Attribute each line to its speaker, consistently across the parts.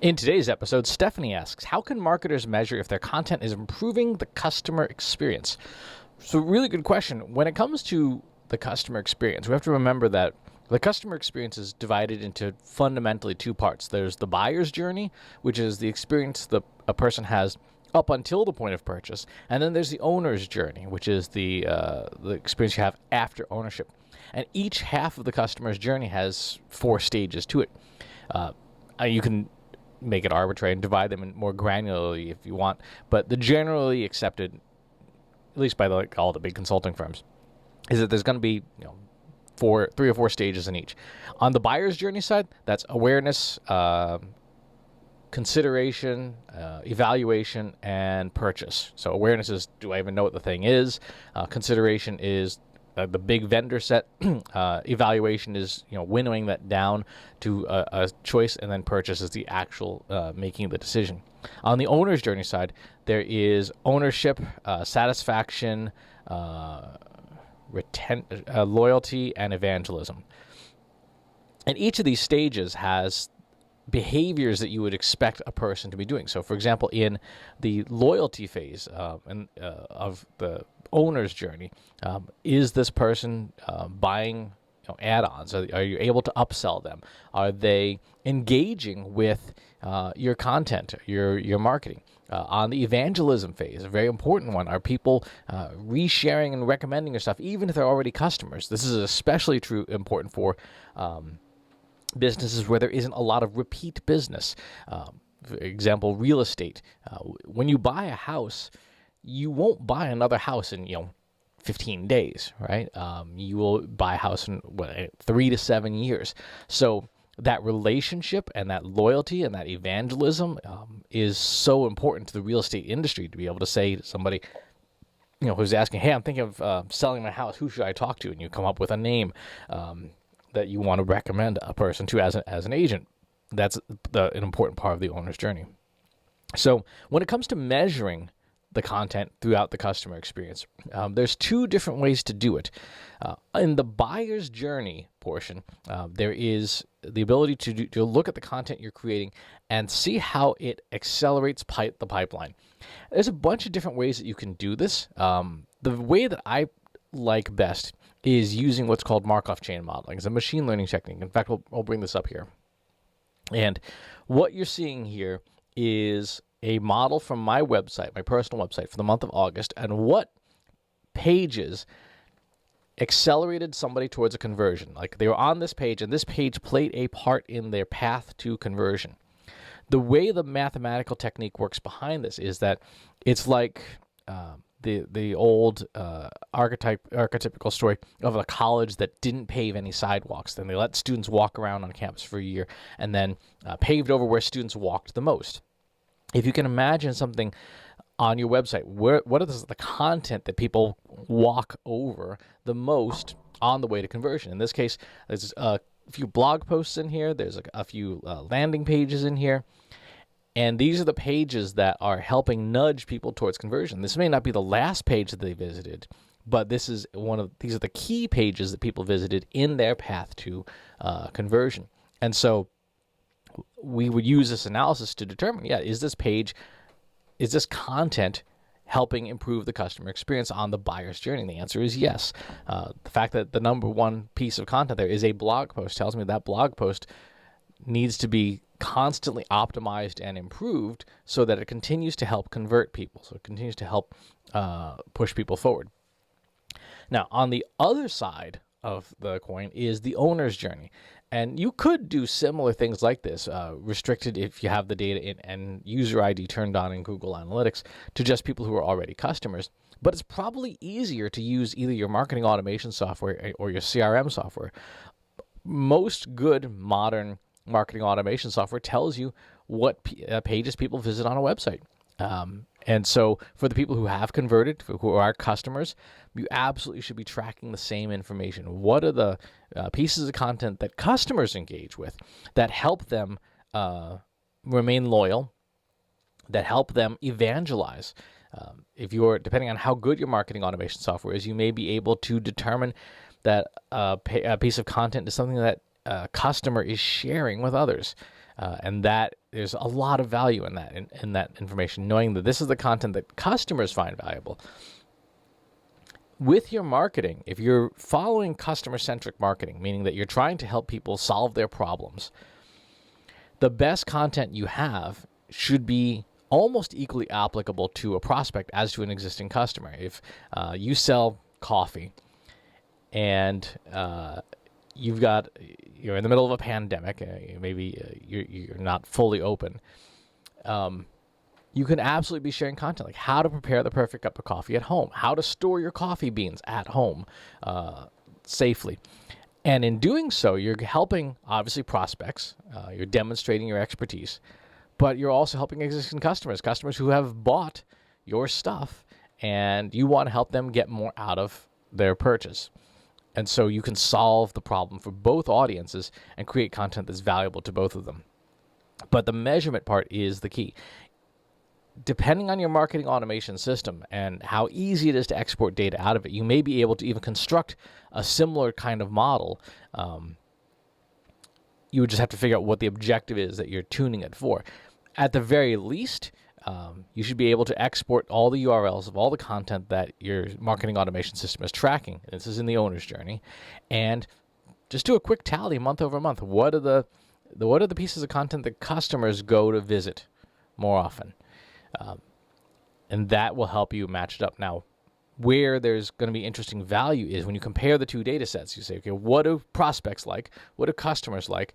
Speaker 1: In today's episode, Stephanie asks, how can marketers measure if their content is improving the customer experience? So really good question. When it comes to the customer experience, we have to remember that the customer experience is divided into fundamentally two parts. There's the buyer's journey, which is the experience that a person has up until the point of purchase, and then there's the owner's journey, which is the experience you have after ownership. And each half of the customer's journey has 4 stages to it. You can make it arbitrary and divide them in more granularly if you want, but the generally accepted, at least by all the big consulting firms, is that there's going to be 3 or 4 stages in each. On the buyer's journey side, that's awareness, consideration, evaluation, and purchase. So awareness is, do I even know what the thing is? Consideration is the big vendor set. Evaluation is winnowing that down to a choice, and then purchase is the actual making the decision. On the owner's journey side, there is ownership, satisfaction, loyalty, and evangelism. And each of these stages has behaviors that you would expect a person to be doing. So, for example, in the loyalty phase of the owner's journey, is this person buying add-ons? Are you able to upsell them? Are they engaging with your content, your marketing? On the evangelism phase, a very important one, are people resharing and recommending your stuff, even if they're already customers? This is especially important for businesses where there isn't a lot of repeat business. For example, real estate. When you buy a house, you won't buy another house in 15 days, right? You will buy a house in 3 to 7 years. So that relationship and that loyalty and that evangelism is so important to the real estate industry, to be able to say to somebody who's asking, hey, I'm thinking of selling my house, who should I talk to? And you come up with a name that you want to recommend a person to as an agent. That's an important part of the owner's journey. So when it comes to measuring the content throughout the customer experience, there's 2 different ways to do it. In the buyer's journey portion, there is the ability to look at the content you're creating and see how it accelerates the pipeline. There's a bunch of different ways that you can do this. The way that I like best is using what's called Markov chain modeling. It's a machine learning technique. In fact, we'll bring this up here. And what you're seeing here is a model from my website, my personal website, for the month of August, and what pages accelerated somebody towards a conversion. Like, they were on this page, and this page played a part in their path to conversion. The way the mathematical technique works behind this is that it's like the old archetypical story of a college that didn't pave any sidewalks. Then they let students walk around on campus for a year, and then paved over where students walked the most. If you can imagine something on your website, what is the content that people walk over the most on the way to conversion? In this case, there's a few blog posts in here. There's a few landing pages in here. And these are the pages that are helping nudge people towards conversion. This may not be the last page that they visited, but these are the key pages that people visited in their path to conversion. And so we would use this analysis to determine, is this content helping improve the customer experience on the buyer's journey? And the answer is yes. The fact that the number one piece of content there is a blog post tells me that blog post needs to be constantly optimized and improved so that it continues to help convert people, so it continues to help push people forward. Now, on the other side of the coin is the owner's journey. And you could do similar things like this, restricted if you have the data and user ID turned on in Google Analytics to just people who are already customers. But it's probably easier to use either your marketing automation software or your CRM software. Most good modern marketing automation software tells you what pages people visit on a website. And so for the people who have converted, who are customers, you absolutely should be tracking the same information. What are the pieces of content that customers engage with that help them remain loyal, that help them evangelize? Depending on how good your marketing automation software is, you may be able to determine that a piece of content is something that a customer is sharing with others. And that there's a lot of value in that, in that information, knowing that this is the content that customers find valuable. With your marketing, if you're following customer-centric marketing, meaning that you're trying to help people solve their problems, the best content you have should be almost equally applicable to a prospect as to an existing customer. If you sell coffee and you're in the middle of a pandemic, maybe you're not fully open, you can absolutely be sharing content like how to prepare the perfect cup of coffee at home, how to store your coffee beans at home safely. And in doing so, you're helping, obviously, prospects. You're demonstrating your expertise, but you're also helping existing customers who have bought your stuff, and you want to help them get more out of their purchase. And so you can solve the problem for both audiences and create content that's valuable to both of them. But the measurement part is the key. Depending on your marketing automation system and how easy it is to export data out of it, you may be able to even construct a similar kind of model. You would just have to figure out what the objective is that you're tuning it for. At the very least, you should be able to export all the URLs of all the content that your marketing automation system is tracking. This is in the owner's journey. And just do a quick tally month over month. What are the pieces of content that customers go to visit more often? And that will help you match it up. Now, where there's going to be interesting value is when you compare the two data sets. You say, okay, what do prospects like? What do customers like?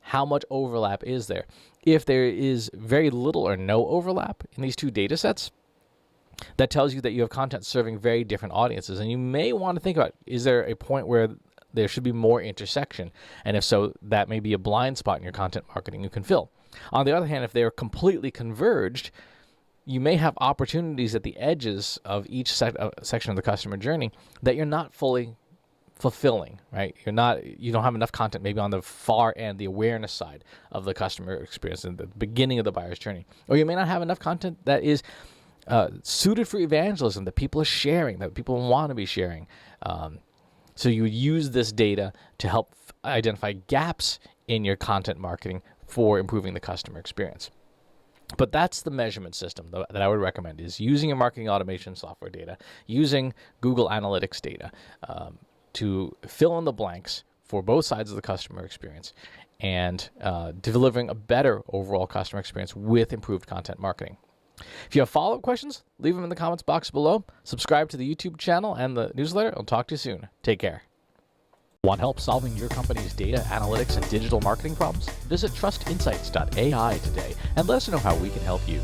Speaker 1: How much overlap is there? If there is very little or no overlap in these two data sets, that tells you that you have content serving very different audiences. And you may want to think about, is there a point where there should be more intersection? And if so, that may be a blind spot in your content marketing you can fill. On the other hand, if they're completely converged, you may have opportunities at the edges of each section of the customer journey that you're not fully fulfilling, right? You don't have enough content maybe on the far end, the awareness side of the customer experience in the beginning of the buyer's journey. Or you may not have enough content that is suited for evangelism, that people are sharing, that people want to be sharing. So you would use this data to help identify gaps in your content marketing for improving the customer experience. But that's the measurement system that I would recommend, is using your marketing automation software data, using Google Analytics data to fill in the blanks for both sides of the customer experience and delivering a better overall customer experience with improved content marketing. If you have follow-up questions, leave them in the comments box below. Subscribe to the YouTube channel and the newsletter. I'll talk to you soon. Take care. Want help solving your company's data, analytics, and digital marketing problems? Visit trustinsights.ai today and let us know how we can help you.